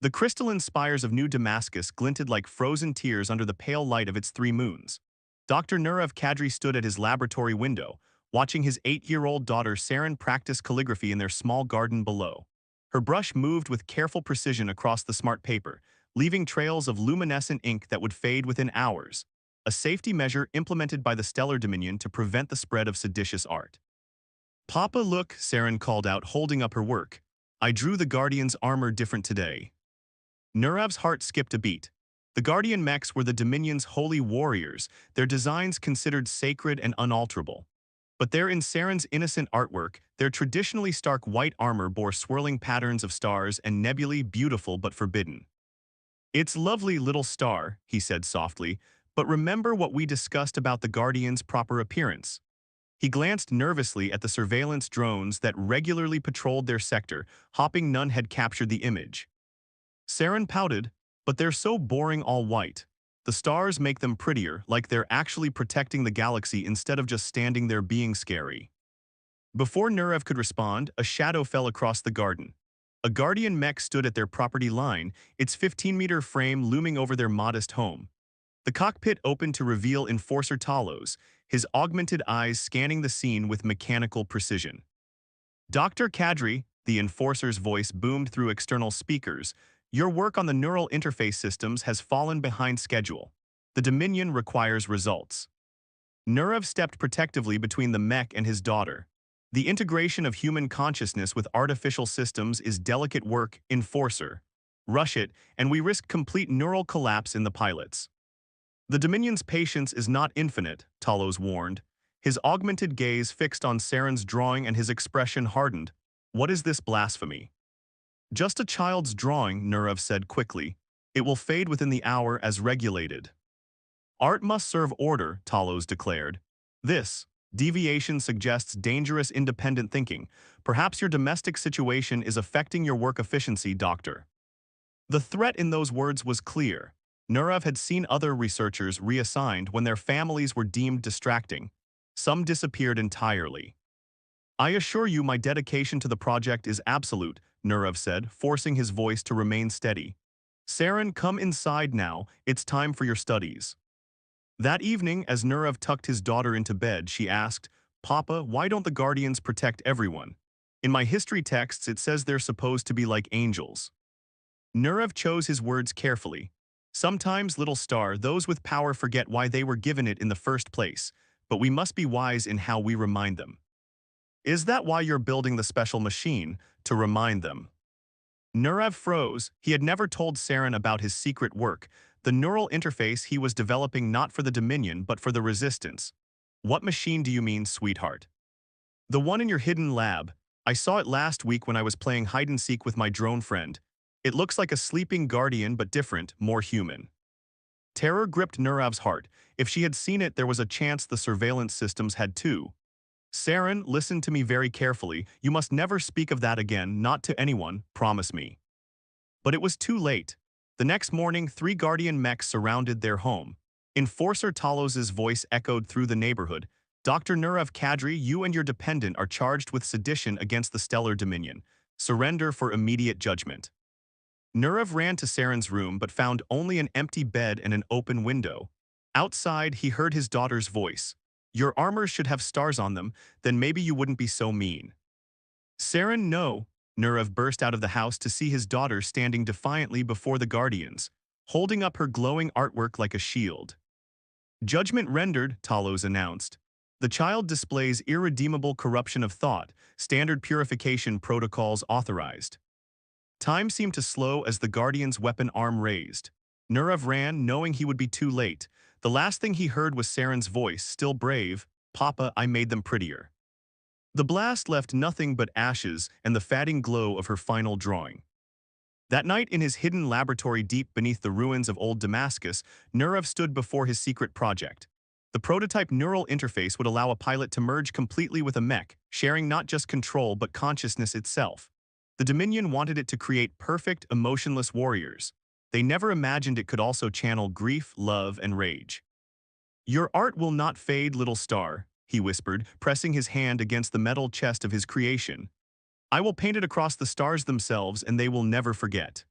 The crystalline spires of New Damascus glinted like frozen tears under the pale light of its three moons. Dr. Nurav Kadri stood at his laboratory window, watching his 8-year-old daughter Saren practice calligraphy in their small garden below. Her brush moved with careful precision across the smart paper, leaving trails of luminescent ink that would fade within hours, a safety measure implemented by the Stellar Dominion to prevent the spread of seditious art. "Papa, look," Saren called out, holding up her work. "I drew the Guardian's armor different today." Nurav's heart skipped a beat. The Guardian mechs were the Dominion's holy warriors, their designs considered sacred and unalterable. But there in Saren's innocent artwork, their traditionally stark white armor bore swirling patterns of stars and nebulae beautiful but forbidden. "It's lovely, little star," he said softly, "but remember what we discussed about the Guardian's proper appearance." He glanced nervously at the surveillance drones that regularly patrolled their sector, hoping none had captured the image. Saren pouted, "But they're so boring all white. The stars make them prettier, like they're actually protecting the galaxy instead of just standing there being scary." Before Nurev could respond, a shadow fell across the garden. A Guardian mech stood at their property line, its 15-meter frame looming over their modest home. The cockpit opened to reveal Enforcer Talos, his augmented eyes scanning the scene with mechanical precision. "Dr. Kadri," the Enforcer's voice boomed through external speakers, "your work on the neural interface systems has fallen behind schedule. The Dominion requires results." Nurev stepped protectively between the mech and his daughter. "The integration of human consciousness with artificial systems is delicate work, Enforcer. Rush it, and we risk complete neural collapse in the pilots." "The Dominion's patience is not infinite," Talos warned. His augmented gaze fixed on Saren's drawing and his expression hardened. "What is this blasphemy?" "Just a child's drawing," Nurev said quickly. "It will fade within the hour as regulated." "Art must serve order," Talos declared. "This deviation suggests dangerous independent thinking. Perhaps your domestic situation is affecting your work efficiency, Doctor." The threat in those words was clear. Nurev had seen other researchers reassigned when their families were deemed distracting. Some disappeared entirely. "I assure you my dedication to the project is absolute," Nurev said, forcing his voice to remain steady. "Saren, come inside now. It's time for your studies." That evening, as Nurev tucked his daughter into bed, she asked, "Papa, why don't the Guardians protect everyone? In my history texts, it says they're supposed to be like angels." Nurev chose his words carefully. "Sometimes, little star, those with power forget why they were given it in the first place, but we must be wise in how we remind them." "Is that why you're building the special machine, to remind them?" Nurev froze. He had never told Saren about his secret work, the neural interface he was developing not for the Dominion but for the Resistance. "What machine do you mean, sweetheart?" "The one in your hidden lab. I saw it last week when I was playing hide-and-seek with my drone friend. It looks like a sleeping Guardian but different, more human." Terror gripped Nurev's heart. If she had seen it, there was a chance the surveillance systems had too. "Saren, listen to me very carefully. You must never speak of that again, not to anyone, promise me." But it was too late. The next morning, 3 Guardian mechs surrounded their home. Enforcer Talos's voice echoed through the neighborhood. "Dr. Nurev Kadri, you and your dependent are charged with sedition against the Stellar Dominion. Surrender for immediate judgment." Nurev ran to Saren's room but found only an empty bed and an open window. Outside, he heard his daughter's voice. "Your armors should have stars on them, then maybe you wouldn't be so mean." "Saren, no." Nurev burst out of the house to see his daughter standing defiantly before the Guardians, holding up her glowing artwork like a shield. "Judgment rendered," Talos announced. "The child displays irredeemable corruption of thought, standard purification protocols authorized." Time seemed to slow as the Guardian's weapon arm raised. Nurev ran, knowing he would be too late. The last thing he heard was Saren's voice, still brave, "Papa, I made them prettier." The blast left nothing but ashes and the fading glow of her final drawing. That night in his hidden laboratory deep beneath the ruins of old Damascus, Nurev stood before his secret project. The prototype neural interface would allow a pilot to merge completely with a mech, sharing not just control but consciousness itself. The Dominion wanted it to create perfect, emotionless warriors. They never imagined it could also channel grief, love, and rage. "Your art will not fade, little star," he whispered, pressing his hand against the metal chest of his creation. "I will paint it across the stars themselves and they will never forget."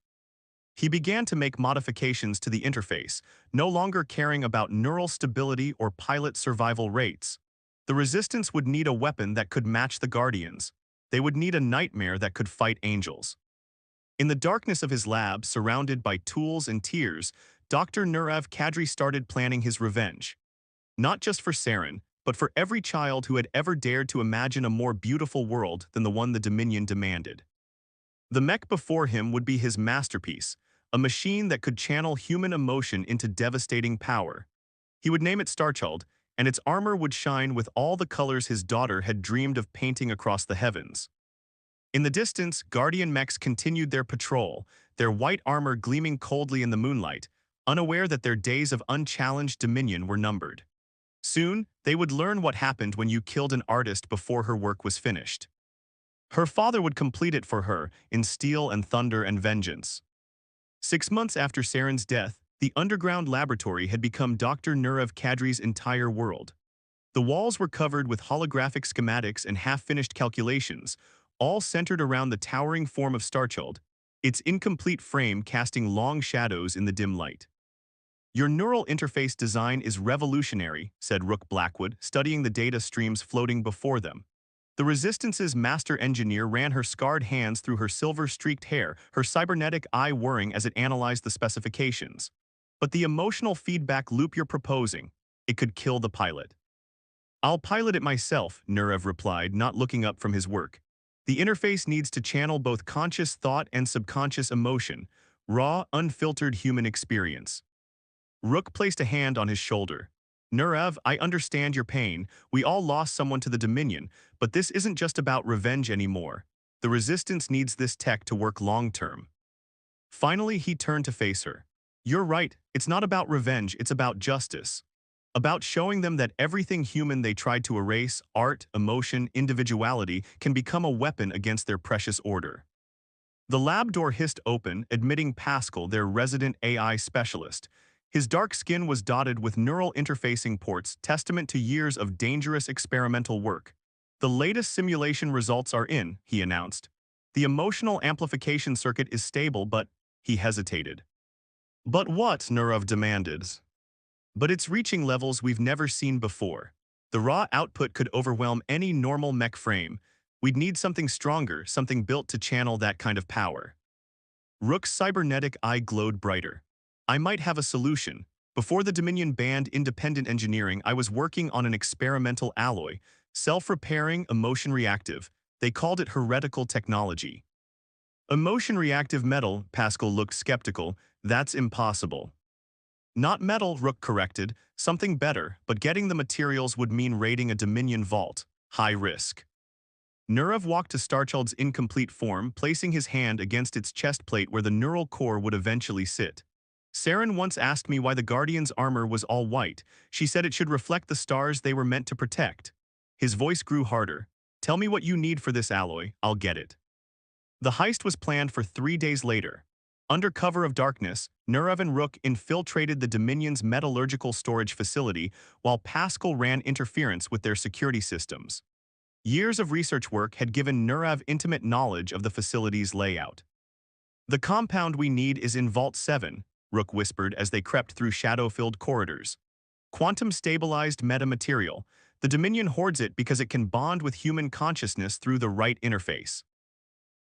He began to make modifications to the interface, no longer caring about neural stability or pilot survival rates. The Resistance would need a weapon that could match the Guardians. They would need a nightmare that could fight angels. In the darkness of his lab, surrounded by tools and tears, Dr. Nurav Kadri started planning his revenge. Not just for Saren, but for every child who had ever dared to imagine a more beautiful world than the one the Dominion demanded. The mech before him would be his masterpiece, a machine that could channel human emotion into devastating power. He would name it Starchild, and its armor would shine with all the colors his daughter had dreamed of painting across the heavens. In the distance, Guardian mechs continued their patrol, their white armor gleaming coldly in the moonlight, unaware that their days of unchallenged dominion were numbered. Soon, they would learn what happened when you killed an artist before her work was finished. Her father would complete it for her in steel and thunder and vengeance. 6 months after Saren's death, the underground laboratory had become Dr. Nurav Kadri's entire world. The walls were covered with holographic schematics and half-finished calculations, all centered around the towering form of Starchild, its incomplete frame casting long shadows in the dim light. "Your neural interface design is revolutionary," said Rook Blackwood, studying the data streams floating before them. The Resistance's master engineer ran her scarred hands through her silver-streaked hair, her cybernetic eye whirring as it analyzed the specifications. "But the emotional feedback loop you're proposing, it could kill the pilot." "I'll pilot it myself," Nurev replied, not looking up from his work. "The interface needs to channel both conscious thought and subconscious emotion, raw, unfiltered human experience." Rook placed a hand on his shoulder. "Nurev, I understand your pain. We all lost someone to the Dominion, but this isn't just about revenge anymore. The Resistance needs this tech to work long-term." Finally, he turned to face her. "You're right, it's not about revenge, it's about justice. About showing them that everything human they tried to erase, art, emotion, individuality, can become a weapon against their precious order." The lab door hissed open, admitting Pascal, their resident AI specialist. His dark skin was dotted with neural interfacing ports, testament to years of dangerous experimental work. "The latest simulation results are in," he announced. "The emotional amplification circuit is stable, but—" He hesitated. "But what?" Nurev demanded. "But it's reaching levels we've never seen before. The raw output could overwhelm any normal mech frame. We'd need something stronger, something built to channel that kind of power." Rook's cybernetic eye glowed brighter. "I might have a solution. Before the Dominion banned independent engineering, I was working on an experimental alloy, self-repairing, emotion-reactive. They called it heretical technology." "Emotion-reactive metal," Pascal looked skeptical. "That's impossible." "Not metal," Rook corrected. "Something better, but getting the materials would mean raiding a Dominion vault. High risk." Nurev walked to Starchild's incomplete form, placing his hand against its chest plate where the neural core would eventually sit. "Saren once asked me why the Guardian's armor was all white. She said it should reflect the stars they were meant to protect." His voice grew harder. "Tell me what you need for this alloy, I'll get it." The heist was planned for 3 days later. Under cover of darkness, Nurev and Rook infiltrated the Dominion's metallurgical storage facility, while Pascal ran interference with their security systems. Years of research work had given Nurev intimate knowledge of the facility's layout. "The compound we need is in Vault 7, Rook whispered as they crept through shadow-filled corridors. "Quantum-stabilized metamaterial. The Dominion hoards it because it can bond with human consciousness through the right interface."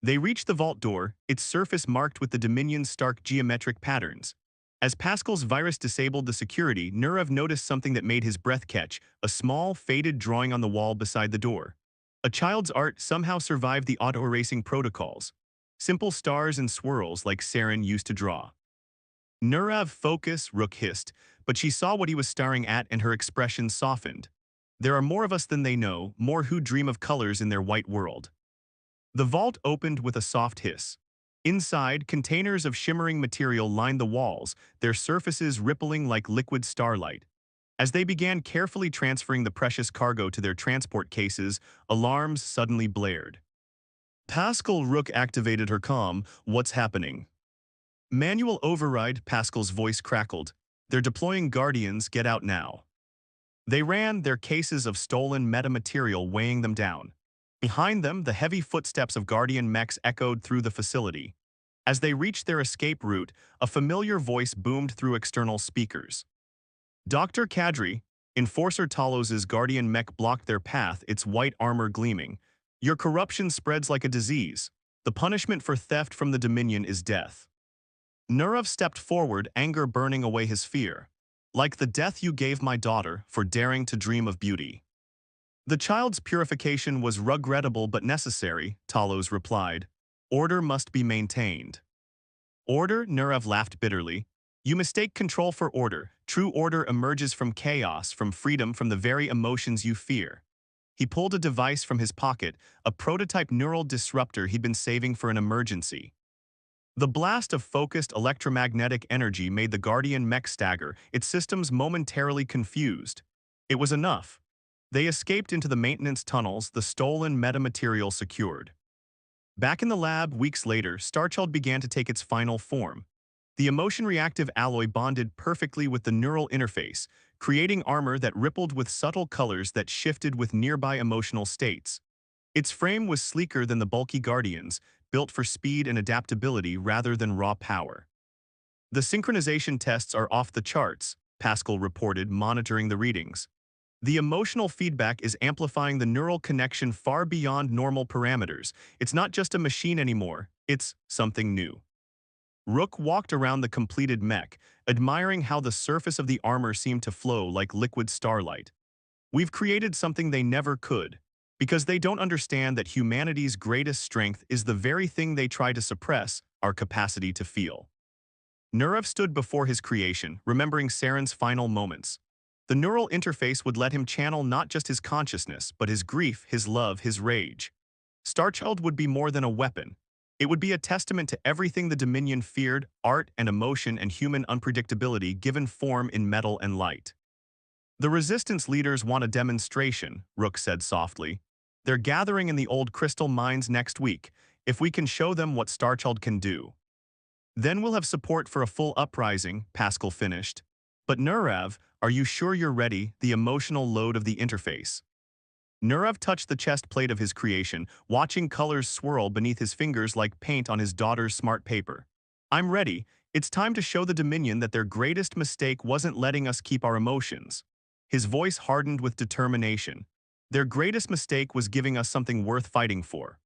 They reached the vault door, its surface marked with the Dominion's stark geometric patterns. As Pascal's virus disabled the security, Nurev noticed something that made his breath catch, a small, faded drawing on the wall beside the door. A child's art somehow survived the auto-erasing protocols. Simple stars and swirls like Saren used to draw. "Nurev, focus," Rook hissed, but she saw what he was staring at and her expression softened. "There are more of us than they know, more who dream of colors in their white world." The vault opened with a soft hiss. Inside, containers of shimmering material lined the walls, their surfaces rippling like liquid starlight. As they began carefully transferring the precious cargo to their transport cases, alarms suddenly blared. Pascal. Rook activated her comm. "What's happening?" "Manual override," Pascal's voice crackled. "They're deploying Guardians, get out now." They ran, their cases of stolen metamaterial weighing them down. Behind them, the heavy footsteps of Guardian mechs echoed through the facility. As they reached their escape route, a familiar voice boomed through external speakers. Dr. Kadri, Enforcer Talos's guardian mech blocked their path, its white armor gleaming. Your corruption spreads like a disease. The punishment for theft from the Dominion is death. Nurav stepped forward, anger burning away his fear. Like the death you gave my daughter for daring to dream of beauty. The child's purification was regrettable but necessary, Talos replied. Order must be maintained. Order? Nurav laughed bitterly. You mistake control for order. True order emerges from chaos, from freedom, from the very emotions you fear. He pulled a device from his pocket, a prototype neural disruptor he'd been saving for an emergency. The blast of focused electromagnetic energy made the Guardian mech stagger, its systems momentarily confused. It was enough. They escaped into the maintenance tunnels, the stolen metamaterial secured. Back in the lab, weeks later, Starchild began to take its final form. The emotion-reactive alloy bonded perfectly with the neural interface, creating armor that rippled with subtle colors that shifted with nearby emotional states. Its frame was sleeker than the bulky Guardians, built for speed and adaptability rather than raw power. The synchronization tests are off the charts, Pascal reported, monitoring the readings. The emotional feedback is amplifying the neural connection far beyond normal parameters. It's not just a machine anymore, it's something new. Rook walked around the completed mech, admiring how the surface of the armor seemed to flow like liquid starlight. We've created something they never could, because they don't understand that humanity's greatest strength is the very thing they try to suppress, our capacity to feel. Nurav stood before his creation, remembering Saren's final moments. The neural interface would let him channel not just his consciousness, but his grief, his love, his rage. Starchild would be more than a weapon. It would be a testament to everything the Dominion feared, art and emotion and human unpredictability given form in metal and light. The Resistance leaders want a demonstration, Rook said softly. They're gathering in the old crystal mines next week. If we can show them what Starchild can do, then we'll have support for a full uprising, Pascal finished. But Nurav, are you sure you're ready? The emotional load of the interface. Nurav touched the chest plate of his creation, watching colors swirl beneath his fingers like paint on his daughter's smart paper. I'm ready. It's time to show the Dominion that their greatest mistake wasn't letting us keep our emotions. His voice hardened with determination. Their greatest mistake was giving us something worth fighting for.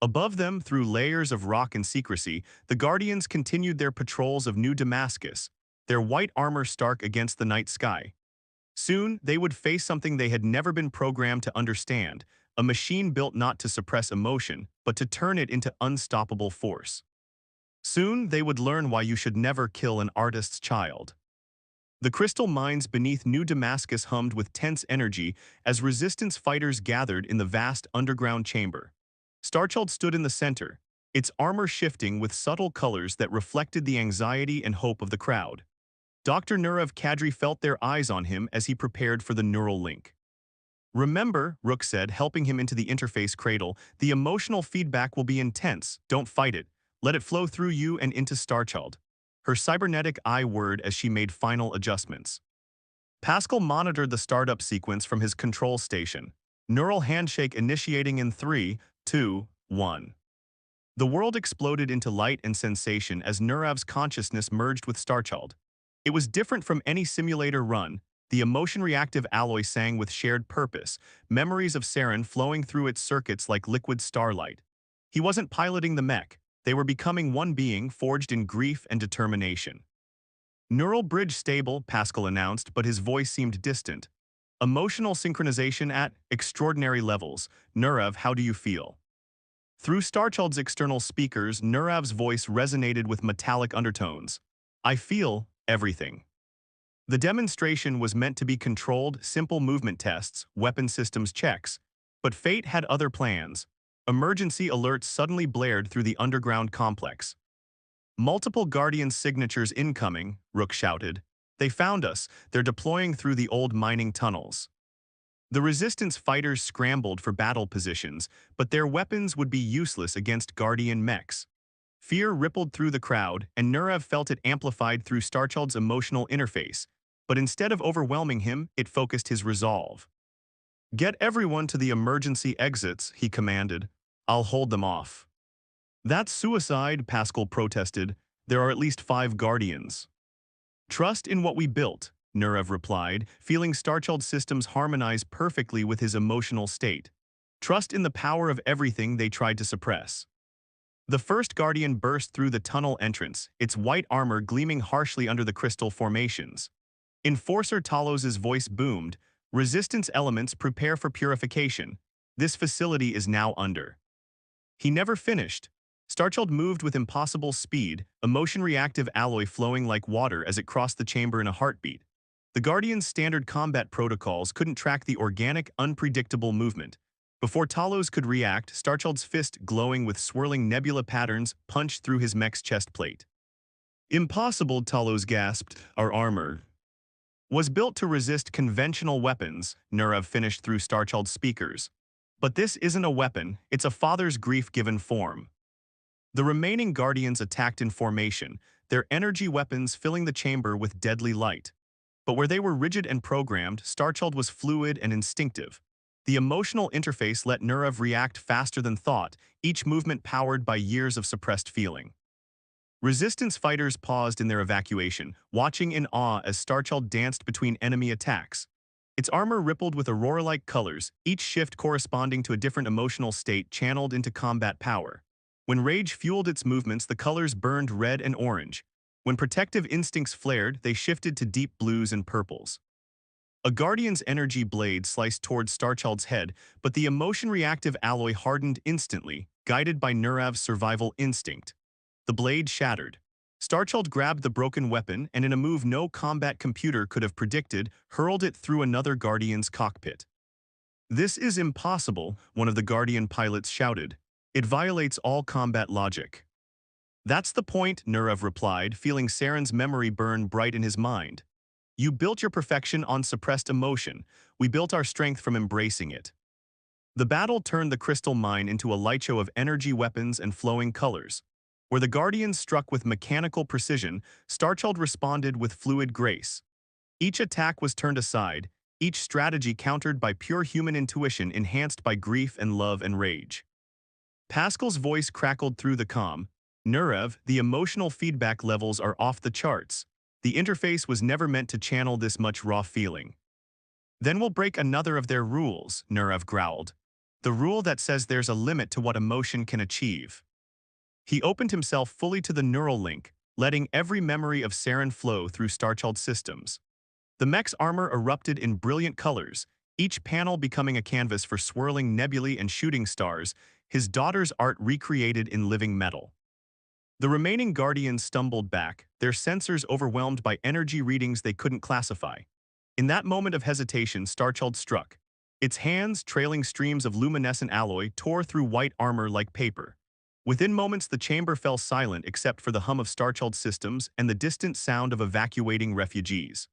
Above them, through layers of rock and secrecy, the Guardians continued their patrols of New Damascus, their white armor stark against the night sky. Soon, they would face something they had never been programmed to understand, a machine built not to suppress emotion, but to turn it into unstoppable force. Soon, they would learn why you should never kill an artist's child. The crystal mines beneath New Damascus hummed with tense energy as resistance fighters gathered in the vast underground chamber. Starchild stood in the center, its armor shifting with subtle colors that reflected the anxiety and hope of the crowd. Dr. Nurav Kadri felt their eyes on him as he prepared for the neural link. Remember, Rook said, helping him into the interface cradle, the emotional feedback will be intense. Don't fight it. Let it flow through you and into Starchild. Her cybernetic eye whirred as she made final adjustments. Pascal monitored the startup sequence from his control station. Neural handshake initiating in 3, 2, 1. The world exploded into light and sensation as Nurav's consciousness merged with Starchild. It was different from any simulator run. The emotion-reactive alloy sang with shared purpose, memories of Saren flowing through its circuits like liquid starlight. He wasn't piloting the mech. They were becoming one being forged in grief and determination. Neural bridge stable, Pascal announced, but his voice seemed distant. Emotional synchronization at extraordinary levels. Nurav, how do you feel? Through Starchild's external speakers, Nurav's voice resonated with metallic undertones. I feel everything. The demonstration was meant to be controlled, simple movement tests, weapon systems checks. But fate had other plans. Emergency alerts suddenly blared through the underground complex. Multiple Guardian signatures incoming, Rook shouted. They found us. They're deploying through the old mining tunnels. The Resistance fighters scrambled for battle positions, but their weapons would be useless against Guardian mechs. Fear rippled through the crowd, and Nurav felt it amplified through Starchild's emotional interface. But instead of overwhelming him, it focused his resolve. Get everyone to the emergency exits, he commanded. I'll hold them off. That's suicide, Pascal protested. There are at least 5 guardians. Trust in what we built, Nurev replied, feeling Starchild's systems harmonize perfectly with his emotional state. Trust in the power of everything they tried to suppress. The first Guardian burst through the tunnel entrance, its white armor gleaming harshly under the crystal formations. Enforcer Talos's voice boomed, "Resistance elements prepare for purification. This facility is now under." He never finished. Starchild moved with impossible speed, emotion-reactive alloy flowing like water as it crossed the chamber in a heartbeat. The Guardian's standard combat protocols couldn't track the organic, unpredictable movement. Before Talos could react, Starchild's fist, glowing with swirling nebula patterns, punched through his mech's chest plate. "Impossible," Talos gasped. "Our armor was built to resist conventional weapons," Nurev finished through Starchild's speakers. "But this isn't a weapon, it's a father's grief given form." The remaining Guardians attacked in formation, their energy weapons filling the chamber with deadly light. But where they were rigid and programmed, Starchild was fluid and instinctive. The emotional interface let Nurev react faster than thought, each movement powered by years of suppressed feeling. Resistance fighters paused in their evacuation, watching in awe as Starchild danced between enemy attacks. Its armor rippled with aurora-like colors, each shift corresponding to a different emotional state channeled into combat power. When rage fueled its movements, the colors burned red and orange. When protective instincts flared, they shifted to deep blues and purples. A Guardian's energy blade sliced towards Starchild's head, but the emotion-reactive alloy hardened instantly, guided by Nurev's survival instinct. The blade shattered. Starchild grabbed the broken weapon and, in a move no combat computer could have predicted, hurled it through another Guardian's cockpit. "This is impossible," one of the Guardian pilots shouted. "It violates all combat logic." "That's the point," Nurev replied, feeling Saren's memory burn bright in his mind. "You built your perfection on suppressed emotion. We built our strength from embracing it." The battle turned the crystal mine into a lightshow of energy weapons and flowing colors. Where the Guardians struck with mechanical precision, Starchild responded with fluid grace. Each attack was turned aside, each strategy countered by pure human intuition enhanced by grief and love and rage. Pascal's voice crackled through the comm. "Nurev, the emotional feedback levels are off the charts. The interface was never meant to channel this much raw feeling." "Then we'll break another of their rules," Nurev growled. "The rule that says there's a limit to what emotion can achieve." He opened himself fully to the neural link, letting every memory of Saren flow through Starchild's systems. The mech's armor erupted in brilliant colors, each panel becoming a canvas for swirling nebulae and shooting stars, his daughter's art recreated in living metal. The remaining Guardians stumbled back, their sensors overwhelmed by energy readings they couldn't classify. In that moment of hesitation, Starchild struck. Its hands, trailing streams of luminescent alloy, tore through white armor like paper. Within moments, the chamber fell silent except for the hum of Starchild's systems and the distant sound of evacuating refugees.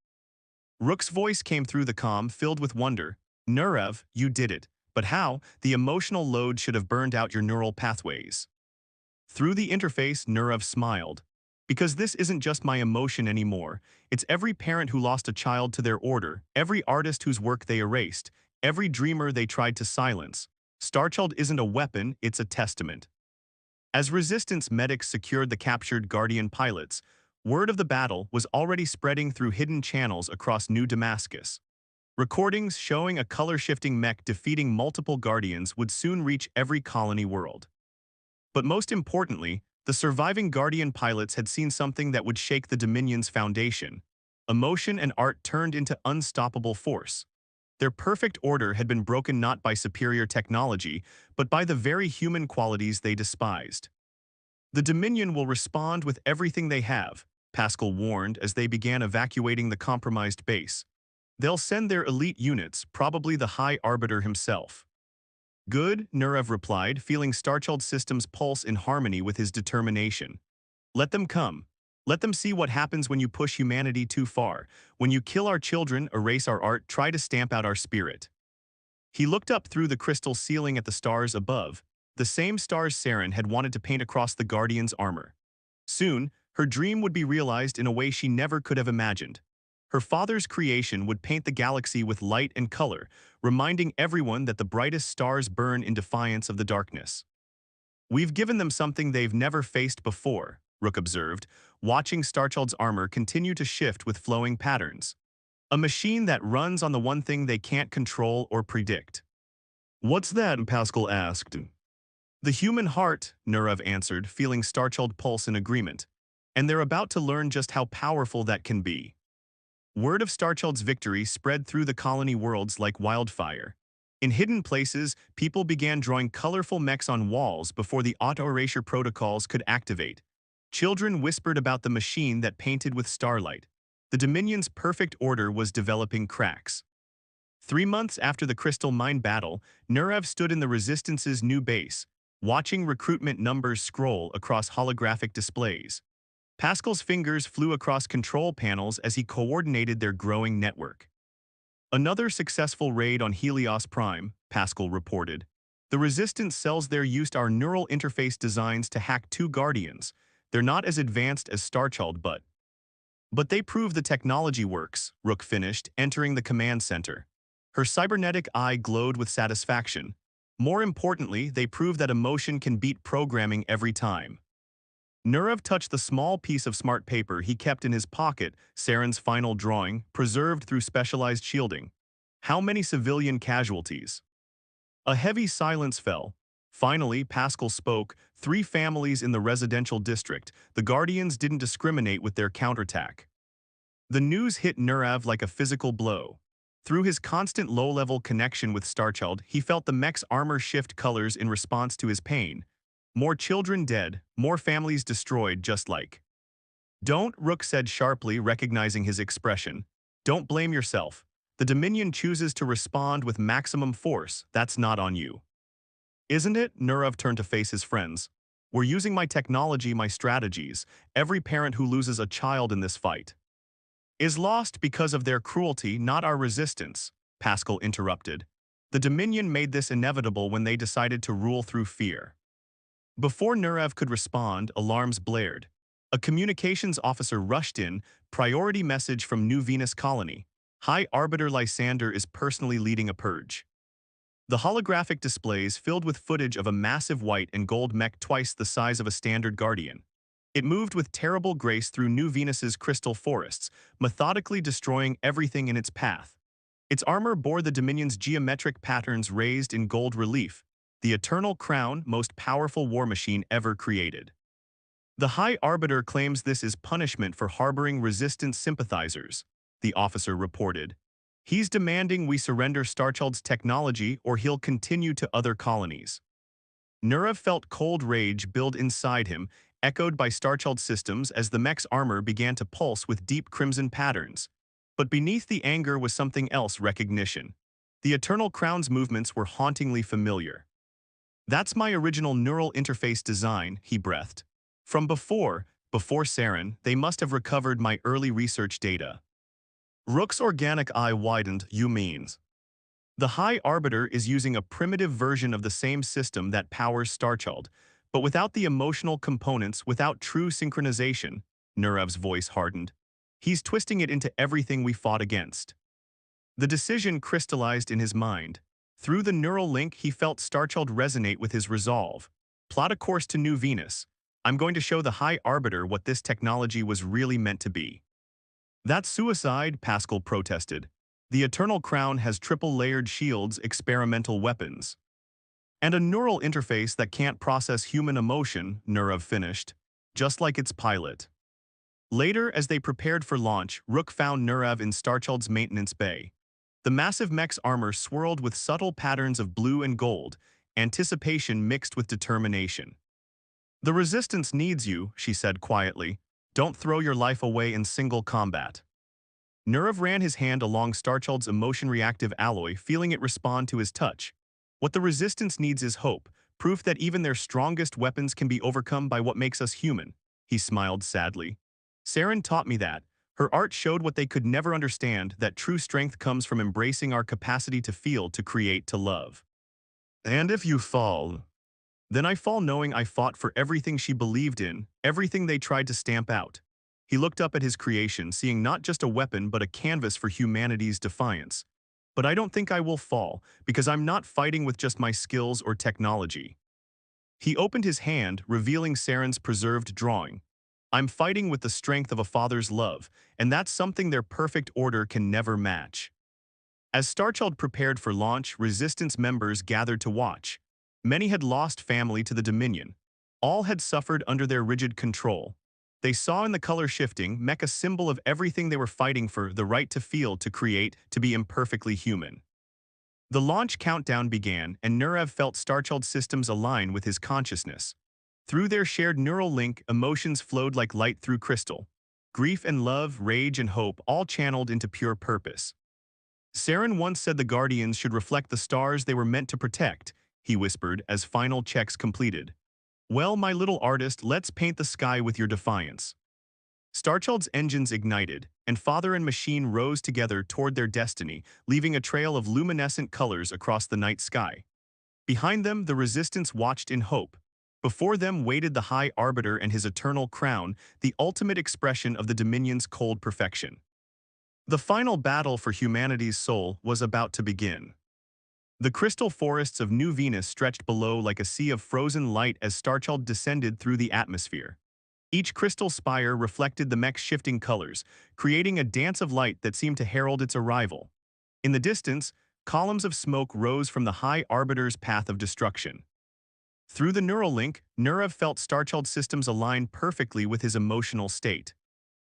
Rook's voice came through the comm, filled with wonder. "Nurev, you did it. But how? The emotional load should have burned out your neural pathways." Through the interface, Nurev smiled. "Because this isn't just my emotion anymore. It's every parent who lost a child to their order, every artist whose work they erased, every dreamer they tried to silence. Starchild isn't a weapon, it's a testament." As Resistance medics secured the captured Guardian pilots, word of the battle was already spreading through hidden channels across New Damascus. Recordings showing a color-shifting mech defeating multiple Guardians would soon reach every colony world. But most importantly, the surviving Guardian pilots had seen something that would shake the Dominion's foundation. Emotion and art turned into unstoppable force. Their perfect order had been broken not by superior technology, but by the very human qualities they despised. "The Dominion will respond with everything they have," Pascal warned as they began evacuating the compromised base. "They'll send their elite units, probably the High Arbiter himself." "Good," Nurev replied, feeling Starchild's systems pulse in harmony with his determination. "Let them come. Let them see what happens when you push humanity too far. When you kill our children, erase our art, try to stamp out our spirit." He looked up through the crystal ceiling at the stars above, the same stars Saren had wanted to paint across the Guardian's armor. Soon, her dream would be realized in a way she never could have imagined. Her father's creation would paint the galaxy with light and color, reminding everyone that the brightest stars burn in defiance of the darkness. We've given them something they've never faced before, Rook observed, watching Starchild's armor continue to shift with flowing patterns. A machine that runs on the one thing they can't control or predict. What's that? Pascal asked. The human heart, Nurev answered, feeling Starchild pulse in agreement. And they're about to learn just how powerful that can be. Word of Starchild's victory spread through the colony worlds like wildfire. In hidden places, people began drawing colorful mechs on walls before the auto-erasure protocols could activate. Children whispered about the machine that painted with starlight. The Dominion's perfect order was developing cracks. 3 months after the Crystal Mine battle, Nurev stood in the Resistance's new base, watching recruitment numbers scroll across holographic displays. Pascal's fingers flew across control panels as he coordinated their growing network. Another successful raid on Helios Prime, Pascal reported. The Resistance cells there used our neural interface designs to hack 2 Guardians. They're not as advanced as Starchild, but they prove the technology works, Rook finished, entering the command center. Her cybernetic eye glowed with satisfaction. More importantly, they prove that emotion can beat programming every time. Nurev touched the small piece of smart paper he kept in his pocket, Saren's final drawing, preserved through specialized shielding. How many civilian casualties? A heavy silence fell. Finally, Pascal spoke. 3 families in the residential district. The Guardians didn't discriminate with their counterattack. The news hit Nurev like a physical blow. Through his constant low-level connection with Starchild, he felt the mech's armor shift colors in response to his pain. More children dead, more families destroyed, just like. Don't, Rook said sharply, recognizing his expression. Don't blame yourself. The Dominion chooses to respond with maximum force. That's not on you. Isn't it? Nurev turned to face his friends. We're using my technology, my strategies. Every parent who loses a child in this fight is lost because of their cruelty, not our resistance, Pascal interrupted. The Dominion made this inevitable when they decided to rule through fear. Before Nurev could respond, alarms blared. A communications officer rushed in, priority message from New Venus Colony. High Arbiter Lysander is personally leading a purge. The holographic displays filled with footage of a massive white and gold mech twice the size of a standard Guardian. It moved with terrible grace through New Venus's crystal forests, methodically destroying everything in its path. Its armor bore the Dominion's geometric patterns raised in gold relief, the eternal crown, most powerful war machine ever created. The High Arbiter claims this is punishment for harboring resistance sympathizers, the officer reported. He's demanding we surrender Starchild's technology or he'll continue to other colonies. Nurev felt cold rage build inside him, echoed by Starchild's systems as the mech's armor began to pulse with deep crimson patterns. But beneath the anger was something else: recognition. The Eternal Crown's movements were hauntingly familiar. That's my original neural interface design, he breathed. From before Saren, they must have recovered my early research data. Rook's organic eye widened. You mean? The High Arbiter is using a primitive version of the same system that powers Starchild, but without the emotional components, without true synchronization. Nurev's voice hardened. He's twisting it into everything we fought against. The decision crystallized in his mind. Through the neural link, he felt Starchild resonate with his resolve. Plot a course to New Venus. I'm going to show the High Arbiter what this technology was really meant to be. That's suicide, Pascal protested. The Eternal Crown has triple-layered shields, experimental weapons. And a neural interface that can't process human emotion, Nurev finished, just like its pilot. Later, as they prepared for launch, Rook found Nurev in Starchild's maintenance bay. The massive mech's armor swirled with subtle patterns of blue and gold, anticipation mixed with determination. The Resistance needs you, she said quietly. Don't throw your life away in single combat. Nurev ran his hand along Starchild's emotion-reactive alloy, feeling it respond to his touch. What the Resistance needs is hope, proof that even their strongest weapons can be overcome by what makes us human. He smiled sadly. Saren taught me that. Her art showed what they could never understand, that true strength comes from embracing our capacity to feel, to create, to love. And if you fall, then I fall knowing I fought for everything she believed in, everything they tried to stamp out. He looked up at his creation, seeing not just a weapon but a canvas for humanity's defiance. But I don't think I will fall, because I'm not fighting with just my skills or technology. He opened his hand, revealing Saren's preserved drawing. I'm fighting with the strength of a father's love, and that's something their perfect order can never match. As Starchild prepared for launch, Resistance members gathered to watch. Many had lost family to the Dominion. All had suffered under their rigid control. They saw in the color shifting mech a symbol of everything they were fighting for: the right to feel, to create, to be imperfectly human. The launch countdown began, and Nurev felt Starchild's systems align with his consciousness. Through their shared neural link, emotions flowed like light through crystal. Grief and love, rage and hope, all channeled into pure purpose. Saren once said the Guardians should reflect the stars they were meant to protect, he whispered as final checks completed. Well, my little artist, let's paint the sky with your defiance. Starchild's engines ignited, and father and machine rose together toward their destiny, leaving a trail of luminescent colors across the night sky. Behind them, the Resistance watched in hope. Before them waited the High Arbiter and his eternal crown, the ultimate expression of the Dominion's cold perfection. The final battle for humanity's soul was about to begin. The crystal forests of New Venus stretched below like a sea of frozen light as Starchild descended through the atmosphere. Each crystal spire reflected the mech's shifting colors, creating a dance of light that seemed to herald its arrival. In the distance, columns of smoke rose from the High Arbiter's path of destruction. Through the neural link, Nurev felt Starchild's systems align perfectly with his emotional state.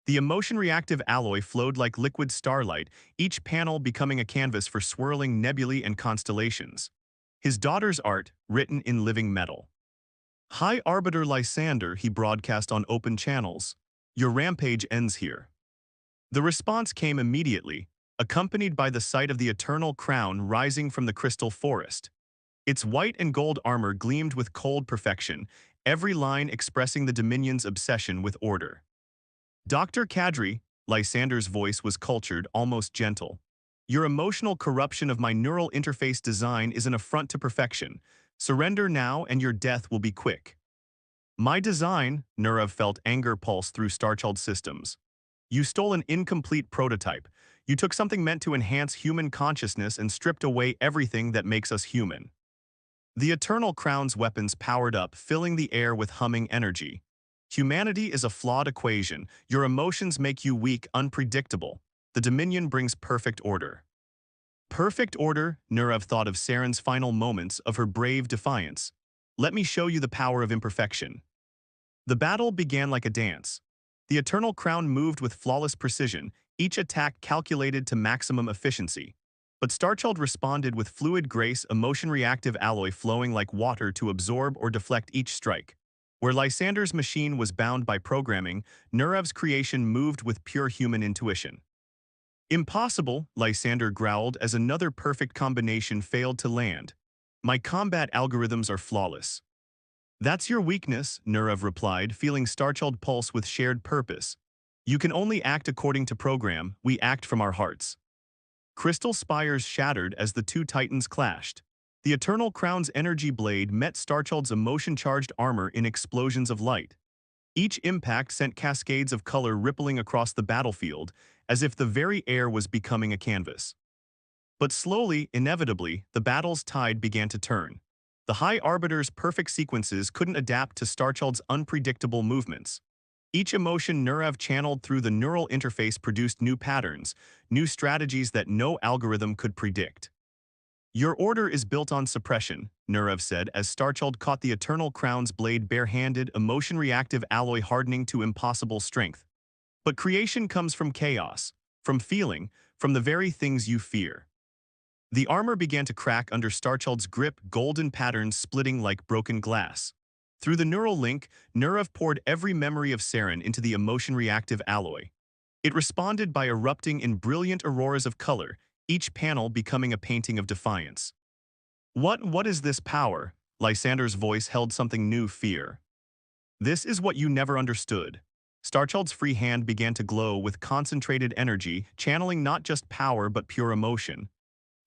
The emotion-reactive alloy flowed like liquid starlight, each panel becoming a canvas for swirling nebulae and constellations. His daughter's art, written in living metal. High Arbiter Lysander, he broadcast on open channels. Your rampage ends here. The response came immediately, accompanied by the sight of the eternal crown rising from the crystal forest. Its white and gold armor gleamed with cold perfection, every line expressing the Dominion's obsession with order. Dr. Kadri, Lysander's voice was cultured, almost gentle. Your emotional corruption of my neural interface design is an affront to perfection. Surrender now and your death will be quick. My design, Nurev felt anger pulse through Starchild's systems. You stole an incomplete prototype. You took something meant to enhance human consciousness and stripped away everything that makes us human. The Eternal Crown's weapons powered up, filling the air with humming energy. Humanity is a flawed equation. Your emotions make you weak, unpredictable. The Dominion brings perfect order. Perfect order, Nurev thought of Saren's final moments of her brave defiance. Let me show you the power of imperfection. The battle began like a dance. The Eternal Crown moved with flawless precision, each attack calculated to maximum efficiency. But Starchild responded with fluid grace, emotion-reactive alloy flowing like water to absorb or deflect each strike. Where Lysander's machine was bound by programming, Nurev's creation moved with pure human intuition. Impossible, Lysander growled as another perfect combination failed to land. My combat algorithms are flawless. That's your weakness, Nurev replied, feeling Starchild pulse with shared purpose. You can only act according to program, we act from our hearts. Crystal spires shattered as the two titans clashed. The Eternal Crown's energy blade met Starchild's emotion-charged armor in explosions of light. Each impact sent cascades of color rippling across the battlefield, as if the very air was becoming a canvas. But slowly, inevitably, the battle's tide began to turn. The High Arbiter's perfect sequences couldn't adapt to Starchild's unpredictable movements. Each emotion Nurev channeled through the neural interface produced new patterns, new strategies that no algorithm could predict. Your order is built on suppression, Nurev said as Starchild caught the Eternal Crown's blade bare-handed, emotion-reactive alloy hardening to impossible strength. But creation comes from chaos, from feeling, from the very things you fear. The armor began to crack under Starchild's grip, golden patterns splitting like broken glass. Through the neural link, Nurev poured every memory of Saren into the emotion-reactive alloy. It responded by erupting in brilliant auroras of color, each panel becoming a painting of defiance. What is this power? Lysander's voice held something new: fear. This is what you never understood. Starchild's free hand began to glow with concentrated energy, channeling not just power but pure emotion.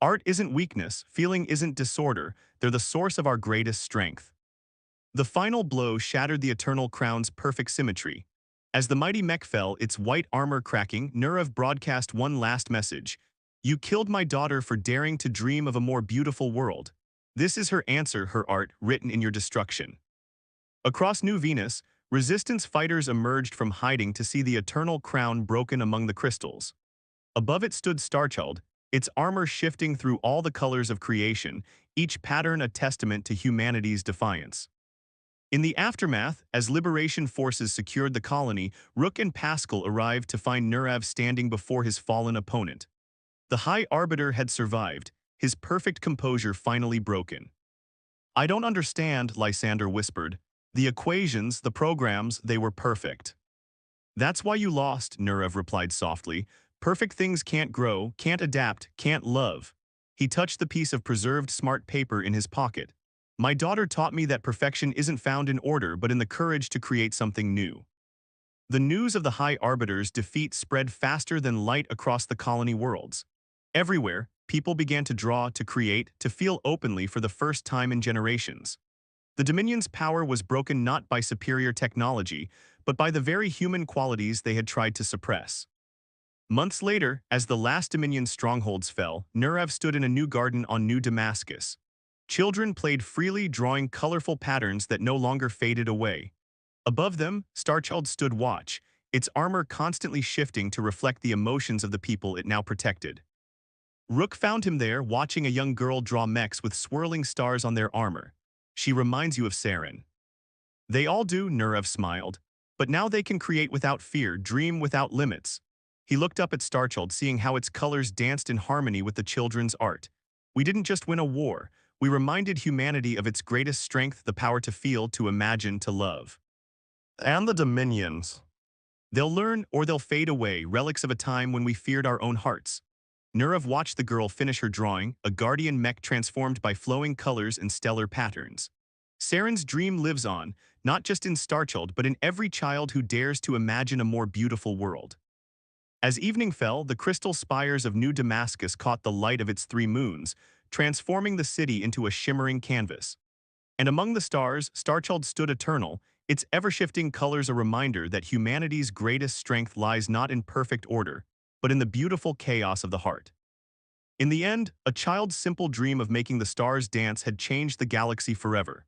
Art isn't weakness, feeling isn't disorder, they're the source of our greatest strength. The final blow shattered the Eternal Crown's perfect symmetry. As the mighty mech fell, its white armor cracking, Nurev broadcast one last message. You killed my daughter for daring to dream of a more beautiful world. This is her answer, her art, written in your destruction. Across New Venus, resistance fighters emerged from hiding to see the eternal crown broken among the crystals. Above it stood Starchild, its armor shifting through all the colors of creation, each pattern a testament to humanity's defiance. In the aftermath, as liberation forces secured the colony, Rook and Pascal arrived to find Nurav standing before his fallen opponent. The High Arbiter had survived, his perfect composure finally broken. "I don't understand," Lysander whispered. "The equations, the programs, they were perfect." "That's why you lost," Nurav replied softly. "Perfect things can't grow, can't adapt, can't love." He touched the piece of preserved smart paper in his pocket. "My daughter taught me that perfection isn't found in order but in the courage to create something new." The news of the High Arbiter's defeat spread faster than light across the colony worlds. Everywhere, people began to draw, to create, to feel openly for the first time in generations. The Dominion's power was broken not by superior technology, but by the very human qualities they had tried to suppress. Months later, as the last Dominion strongholds fell, Nurav stood in a new garden on New Damascus. Children played freely, drawing colorful patterns that no longer faded away. Above them, Starchild stood watch, its armor constantly shifting to reflect the emotions of the people it now protected. Rook found him there, watching a young girl draw mechs with swirling stars on their armor. "She reminds you of Saren." "They all do," Nurav smiled. "But now they can create without fear, dream without limits." He looked up at Starchild, seeing how its colors danced in harmony with the children's art. "We didn't just win a war. We reminded humanity of its greatest strength, the power to feel, to imagine, to love." "And the Dominions. They'll learn or they'll fade away, relics of a time when we feared our own hearts." Nurav watched the girl finish her drawing, a guardian mech transformed by flowing colors and stellar patterns. Saren's dream lives on, not just in Starchild but in every child who dares to imagine a more beautiful world. As evening fell, the crystal spires of New Damascus caught the light of its three moons, transforming the city into a shimmering canvas. And among the stars, Starchild stood eternal, its ever-shifting colors a reminder that humanity's greatest strength lies not in perfect order, but in the beautiful chaos of the heart. In the end, a child's simple dream of making the stars dance had changed the galaxy forever.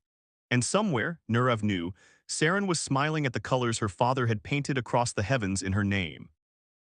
And somewhere, Nurav knew, Saren was smiling at the colors her father had painted across the heavens in her name.